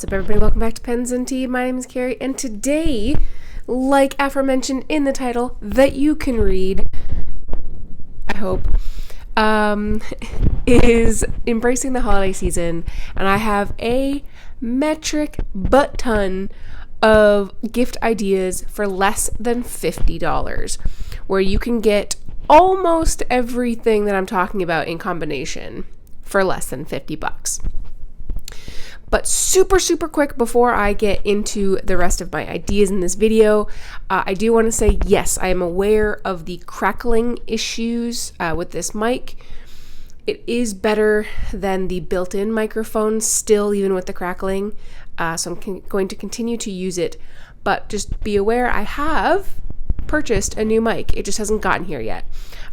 What's up, everybody? Welcome back to Pens and Tea. My name is Carrie, and today, like aforementioned in the title that you can read, I hope, is embracing the holiday season, and I have a metric butt ton of gift ideas for less than $50, where you can get almost everything that I'm talking about in combination for less than $50. But super quick before I get into the rest of my ideas in this video, I do want to say, yes, I am aware of the crackling issues with this mic. It is better than the built-in microphone still, even with the crackling. So I'm going to continue to use it. But just be aware, I have purchased a new mic. It just hasn't gotten here yet.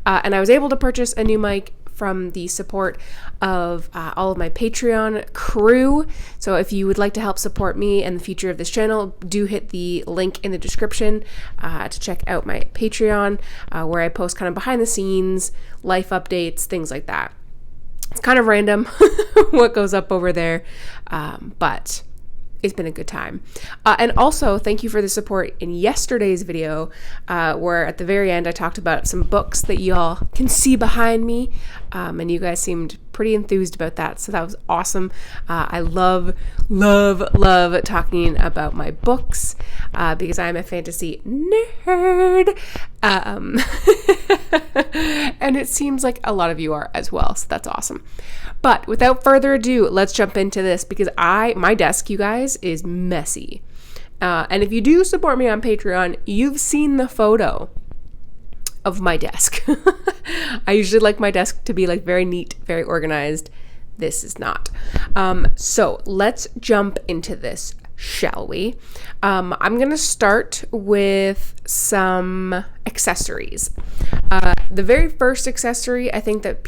And I was able to purchase a new mic from the support of all of my Patreon crew. So if you would like to help support me and the future of this channel, do hit the link in the description to check out my Patreon, where I post kind of behind the scenes, life updates, things like that. It's kind of random what goes up over there, but it's been a good time. And also, thank you for the support in yesterday's video, where at the very end I talked about some books that y'all can see behind me, and you guys seemed pretty enthused about that, so that was awesome. I love talking about my books, because I'm a fantasy nerd, and it seems like a lot of you are as well, so that's awesome. But without further ado, let's jump into this, because my desk, you guys, is messy. And if you do support me on Patreon, you've seen the photo of my desk. I usually like my desk to be like very neat, very organized. This is not. So let's jump into this, shall we? I'm going to start with some accessories. The very first accessory, I think that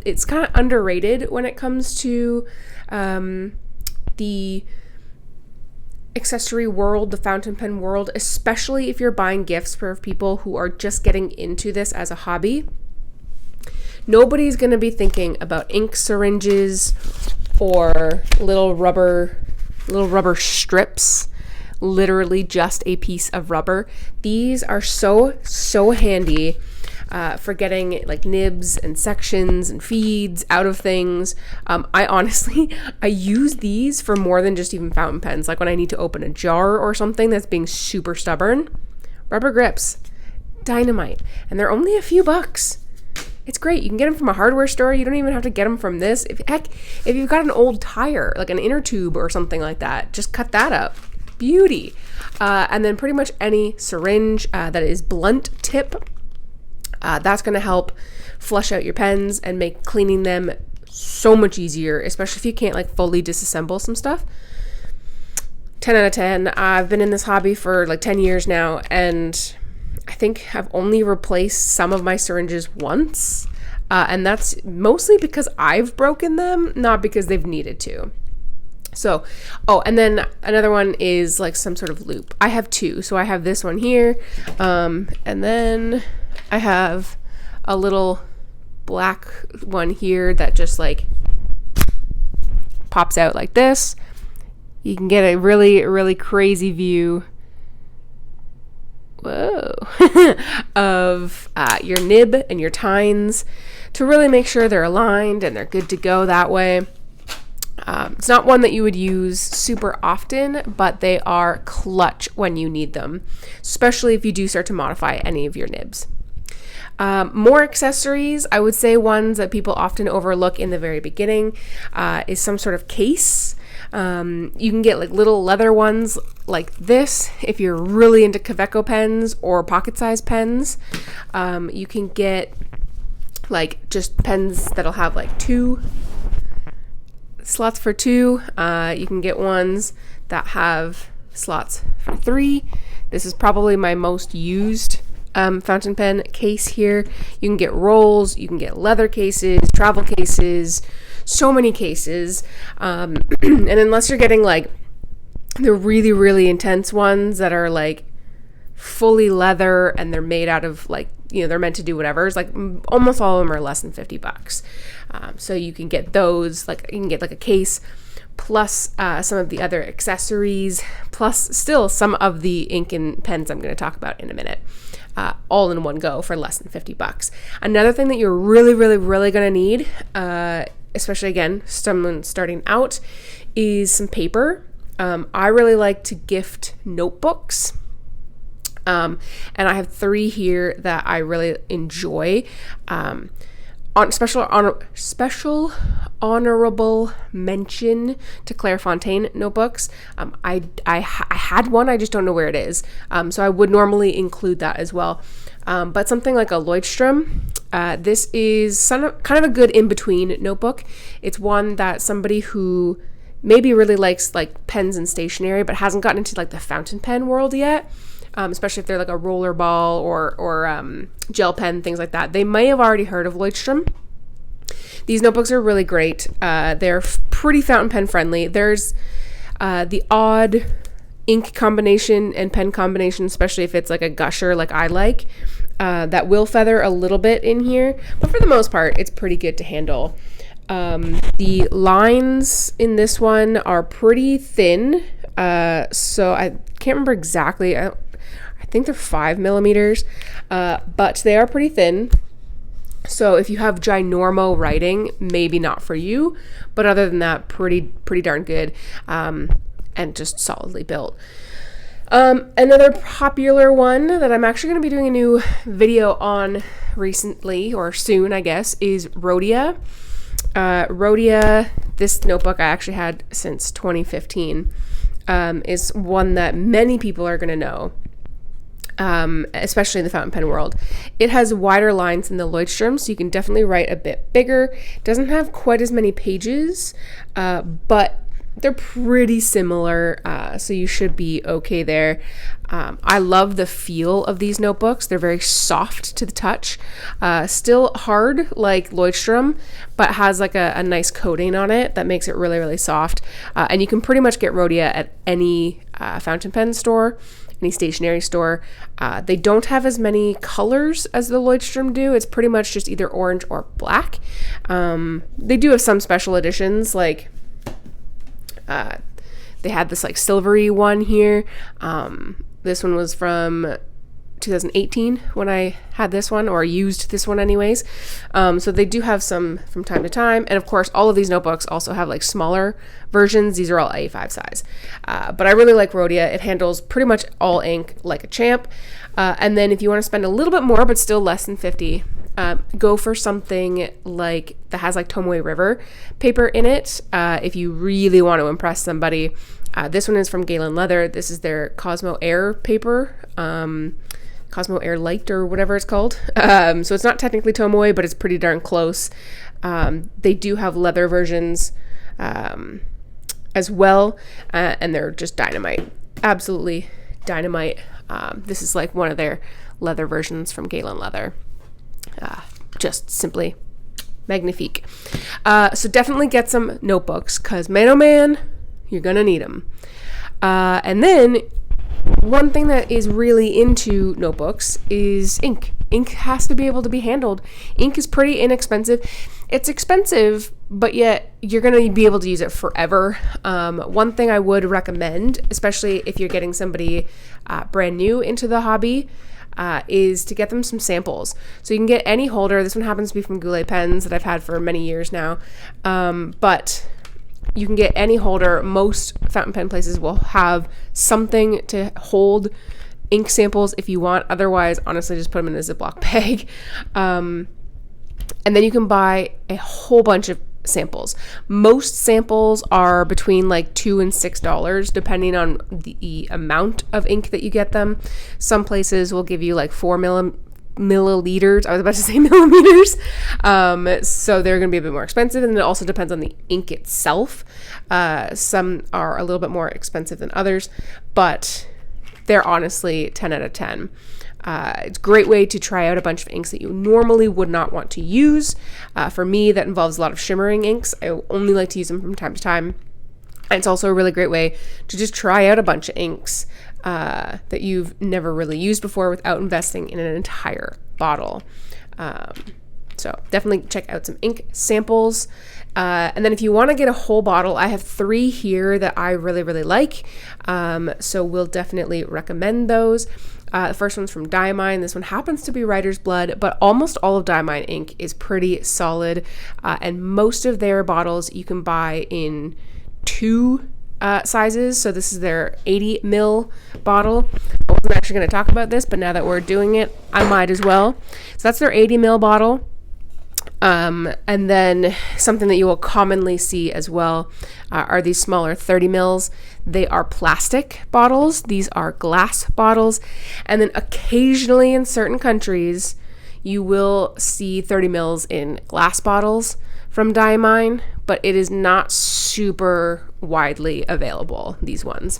it's kind of underrated when it comes to the accessory world, the fountain pen world, especially if you're buying gifts for people who are just getting into this as a hobby. Nobody's going to be thinking about ink syringes or little rubber strips, literally just a piece of rubber. These are so handy for getting like nibs and sections and feeds out of things. I use these for more than just even fountain pens. Like when I need to open a jar or something that's being super stubborn, rubber grips, dynamite, and they're only a few bucks. It's great. You can get them from a hardware store. You don't even have to get them from this. If you've got an old tire, like an inner tube or something like that, just cut that up. Beauty. And then pretty much any syringe that is blunt tip, that's going to help flush out your pens and make cleaning them so much easier, especially if you can't like fully disassemble some stuff. 10 out of 10. I've been in this hobby for like 10 years now, and I think I've only replaced some of my syringes once, and that's mostly because I've broken them, not because they've needed to. So, and then another one is like some sort of loop. I have two. So I have this one here, and then I have a little black one here that just like pops out like this. You can get a really crazy view, whoa, of your nib and your tines to really make sure they're aligned and they're good to go that way. It's not one that you would use super often, but they are clutch when you need them, especially if you do start to modify any of your nibs. More accessories, I would say ones that people often overlook in the very beginning is some sort of case. You can get like little leather ones like this if you're really into Kaweco pens or pocket-sized pens. You can get like just pens that'll have like two slots for two. You can get ones that have slots for three. This is probably my most used fountain pen case here. You can get rolls, you can get leather cases, travel cases, so many cases. And unless you're getting like the really intense ones that are like fully leather and they're made out of like, they're meant to do whatever, it's like almost all of them are less than $50. So you can get those, like you can get like a case plus some of the other accessories, plus still some of the ink and pens I'm going to talk about in a minute, all in one go for less than $50. Another thing that you're really, really, really going to need, especially again, someone starting out, is some paper. I really like to gift notebooks. And I have 3 here that I really enjoy. On special honorable mention to Clairefontaine notebooks. I had one, I just don't know where it is. So I would normally include that as well. But something like a Leuchtturm, this is kind of a good in-between notebook. It's one that somebody who maybe really likes like pens and stationery, but hasn't gotten into like the fountain pen world yet. Especially if they're like a roller ball or gel pen, things like that. They may have already heard of Leuchtturm. These notebooks are really great. They're pretty fountain pen friendly. There's the odd ink combination and pen combination, especially if it's like a gusher like I like, that will feather a little bit in here. But for the most part, it's pretty good to handle. The lines in this one are pretty thin. So I can't remember exactly. I think they're 5 millimeters, but they are pretty thin. So if you have ginormo writing, maybe not for you, but other than that, pretty darn good, and just solidly built. Another popular one that I'm actually going to be doing a new video on recently, or soon, I guess, is Rhodia. Rhodia, this notebook I actually had since 2015, is one that many people are going to know. Especially in the fountain pen world. It has wider lines than the Leuchtturm, so you can definitely write a bit bigger. It doesn't have quite as many pages, but they're pretty similar, so you should be okay there. I love the feel of these notebooks. They're very soft to the touch. Still hard like Leuchtturm, but has like a nice coating on it that makes it really, really soft. And you can pretty much get Rhodia at any fountain pen store, any stationery store. They don't have as many colors as the Leuchtturm do. It's pretty much just either orange or black. They do have some special editions, like they had this like silvery one here. This one was from 2018 when I had this one, or used this one anyways. So they do have some from time to time. And of course, all of these notebooks also have like smaller versions. These are all A5 size. But I really like Rhodia. It handles pretty much all ink like a champ. And then if you want to spend a little bit more, but still less than 50, go for something like that has like Tomoe River paper in it. If you really want to impress somebody. This one is from Galen Leather. This is their Cosmo Air paper. Cosmo Air Light or whatever it's called. So it's not technically Tomoe, but it's pretty darn close. They do have leather versions as well, and they're just dynamite. Absolutely dynamite. This is like one of their leather versions from Galen Leather. Just simply magnifique. So definitely get some notebooks, because man oh man, you're gonna need them. And then one thing that is really into notebooks is ink. Ink has to be able to be handled. Ink is pretty inexpensive. It's expensive, but yet you're going to be able to use it forever. One thing I would recommend, especially if you're getting somebody brand new into the hobby, is to get them some samples. So you can get any holder. This one happens to be from Goulet Pens that I've had for many years now. But you can get any holder. Most fountain pen places will have something to hold ink samples if you want. Otherwise, honestly, just put them in a Ziploc bag. And then you can buy a whole bunch of samples. Most samples are between like $2 and $6, depending on the amount of ink that you get them. Some places will give you like 4 milliliters. I was about to say millimeters. So they're going to be a bit more expensive, and it also depends on the ink itself. Some are a little bit more expensive than others, but they're honestly 10 out of 10. It's a great way to try out a bunch of inks that you normally would not want to use. For me, that involves a lot of shimmering inks. I only like to use them from time to time. And it's also a really great way to just try out a bunch of inks that you've never really used before without investing in an entire bottle. So definitely check out some ink samples. And then if you want to get a whole bottle, I have 3 here that I really, really like. So we'll definitely recommend those. The first one's from Diamine. This one happens to be Writer's Blood, but almost all of Diamine ink is pretty solid. And most of their bottles you can buy in 2 sizes. So this is their 80 ml bottle. I wasn't actually going to talk about this, but now that we're doing it, I might as well. So that's their 80 ml bottle. And then something that you will commonly see as well are these smaller 30 mils. They are plastic bottles. These are glass bottles. And then occasionally in certain countries, you will see 30 mils in glass bottles from Diamine, but it is not super widely available, these ones.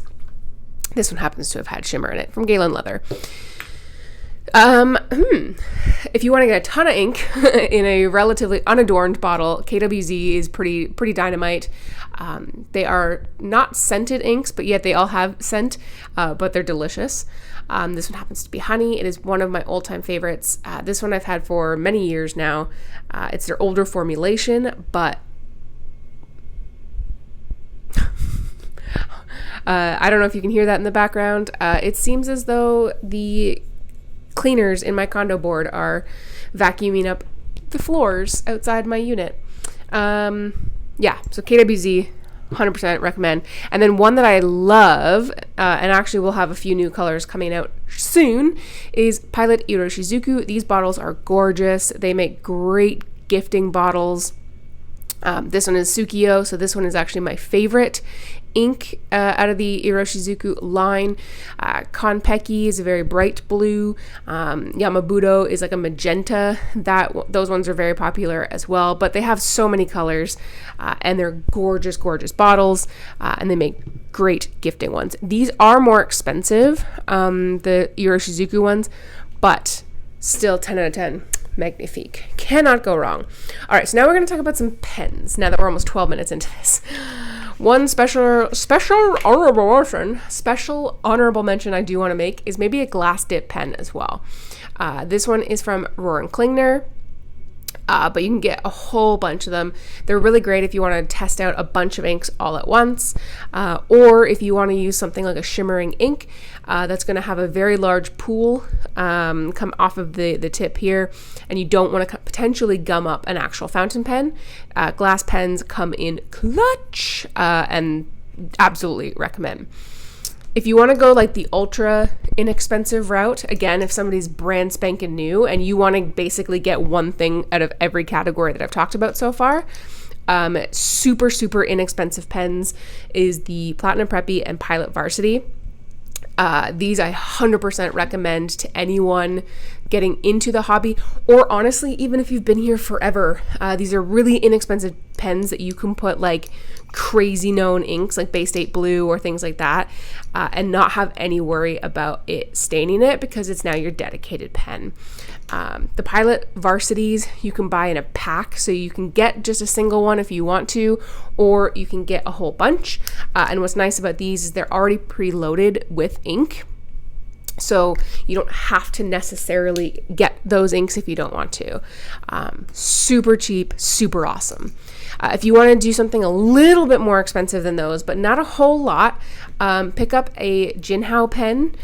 This one happens to have had shimmer in it from Galen Leather. If you want to get a ton of ink in a relatively unadorned bottle, KWZ is pretty dynamite. They are not scented inks, but yet they all have scent, but they're delicious. This one happens to be honey. It is one of my all-time favorites. This one I've had for many years now. It's their older formulation, but I don't know if you can hear that in the background. It seems as though the cleaners in my condo board are vacuuming up the floors outside my unit. So KWZ, 100% recommend. And then one that I love, and actually we'll have a few new colors coming out soon, is Pilot Iroshizuku. These bottles are gorgeous. They make great gifting bottles. This one is Tsukio, so this one is actually my favorite ink out of the Iroshizuku line. Konpeki is a very bright blue. Yamabudo is like a magenta. Those ones are very popular as well, but they have so many colors, and they're gorgeous, gorgeous bottles, and they make great gifting ones. These are more expensive, the Iroshizuku ones, but still 10 out of 10. Magnifique. Cannot go wrong. All right, so now we're going to talk about some pens, now that we're almost 12 minutes into this. One special honorable mention I do want to make is maybe a glass dip pen as well. This one is from Rohr & Klingner. But you can get a whole bunch of them. They're really great if you want to test out a bunch of inks all at once, or if you want to use something like a shimmering ink that's going to have a very large pool come off of the tip here, and you don't want to potentially gum up an actual fountain pen. Glass pens come in clutch, and absolutely recommend. If you want to go like the ultra inexpensive route, again, if somebody's brand spanking new and you want to basically get one thing out of every category that I've talked about so far, super, super inexpensive pens is the Platinum Preppy and Pilot Varsity. These I 100% recommend to anyone getting into the hobby, or honestly, even if you've been here forever. These are really inexpensive pens that you can put like crazy known inks like Bay State Blue or things like that, and not have any worry about it staining it because it's now your dedicated pen. The Pilot Varsities you can buy in a pack, so you can get just a single one if you want to, or you can get a whole bunch. And what's nice about these is they're already preloaded with ink, so you don't have to necessarily get those inks if you don't want to. Super cheap, super awesome. If you want to do something a little bit more expensive than those, but not a whole lot, pick up a Jinhao pen.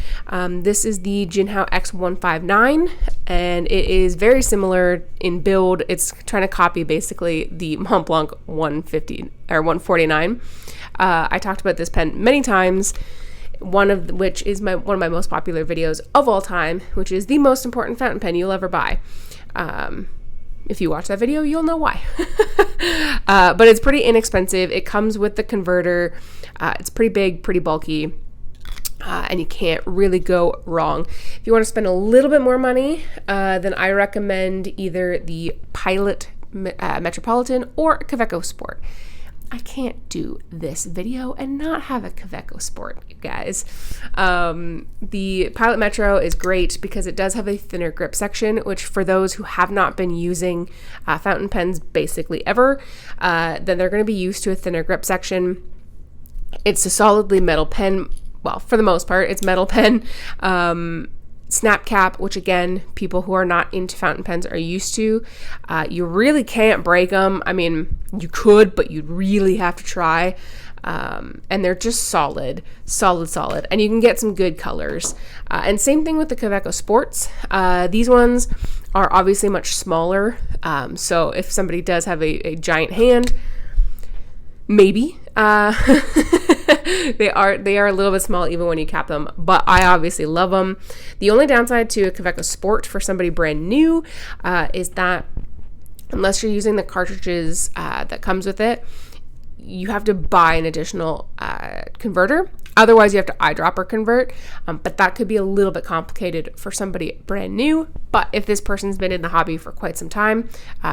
This is the Jinhao X159, and it is very similar in build. It's trying to copy basically the Mont Blanc 150 or 149. I talked about this pen many times, one of which is one of my most popular videos of all time, which is the most important fountain pen you'll ever buy. If you watch that video, you'll know why. But it's pretty inexpensive. It comes with the converter. It's pretty big, pretty bulky, and you can't really go wrong. If you want to spend a little bit more money, then I recommend either the Pilot Metropolitan or Kaweco Sport. I can't do this video and not have a Kaweco Sport, you guys. The Pilot Metro is great because it does have a thinner grip section, which for those who have not been using fountain pens basically ever, then they're going to be used to a thinner grip section. It's a solidly metal pen. Well, for the most part, it's metal pen. snap cap, which again, people who are not into fountain pens are used to. You really can't break them. I mean, you could, but you'd really have to try. And they're just solid. And you can get some good colors. And same thing with the Kaweco Sports. These ones are obviously much smaller. So if somebody does have a giant hand, maybe. They are a little bit small even when you cap them, but I obviously love them. The only downside to a Kaweco Sport for somebody brand new is that unless you're using the cartridges that comes with it, you have to buy an additional converter. Otherwise, you have to eyedropper convert, but that could be a little bit complicated for somebody brand new. But if this person's been in the hobby for quite some time,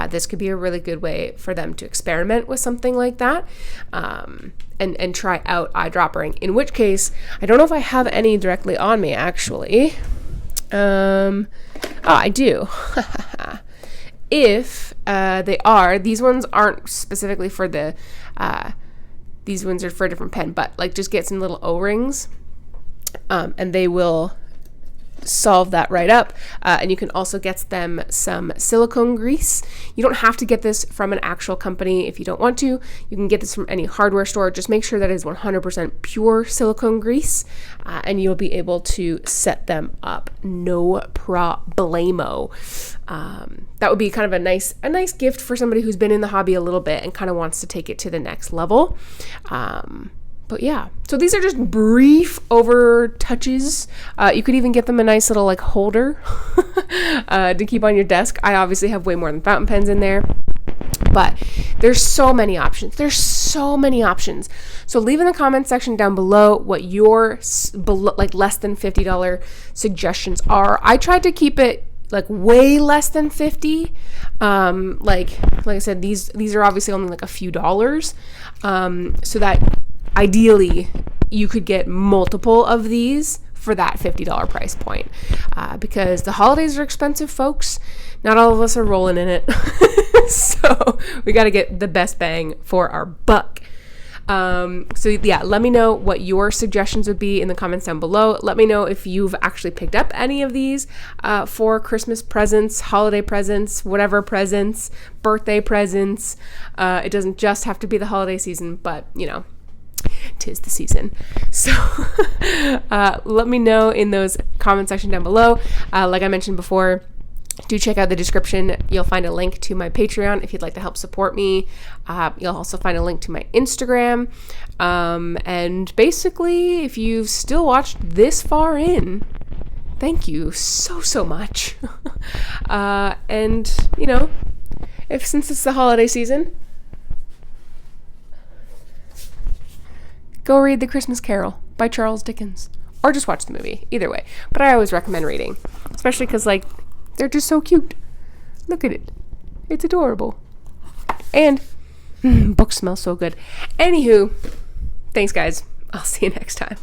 this could be a really good way for them to experiment with something like that and try out eyedroppering. In which case, I don't know if I have any directly on me, actually. I do. If they are, these ones aren't specifically for the... these ones are for a different pen, but like just get some little O-rings and they will solve that right up. And you can also get them some silicone grease. You don't have to get this from an actual company if you don't want to. You can get this from any hardware store. Just make sure that it is 100% pure silicone grease and you'll be able to set them up no problemo. That would be kind of a nice gift for somebody who's been in the hobby a little bit and kind of wants to take it to the next level. But yeah, so these are just brief over touches. You could even get them a nice little like holder to keep on your desk. I obviously have way more than fountain pens in there, but there's so many options. So leave in the comments section down below what your like less than $50 suggestions are. I tried to keep it like way less than 50. Like I said, these are obviously only like a few dollars. So that ideally you could get multiple of these for that $50 price point. Because the holidays are expensive, folks. Not all of us are rolling in it. So we got to get the best bang for our buck. So yeah, let me know what your suggestions would be in the comments down below. Let me know if you've actually picked up any of these for Christmas presents, holiday presents, whatever presents, birthday presents. It doesn't just have to be the holiday season, but you know, 'tis the season. So let me know in those comment section down below. Like I mentioned before, do check out the description. You'll find a link to my Patreon if you'd like to help support me. You'll also find a link to my Instagram. And basically, if you've still watched this far in, thank you so much. And, you know, since it's the holiday season, go read The Christmas Carol by Charles Dickens. Or just watch the movie. Either way. But I always recommend reading. Especially because, like, they're just so cute. Look at it. It's adorable. And books smell so good. Anywho, thanks guys. I'll see you next time.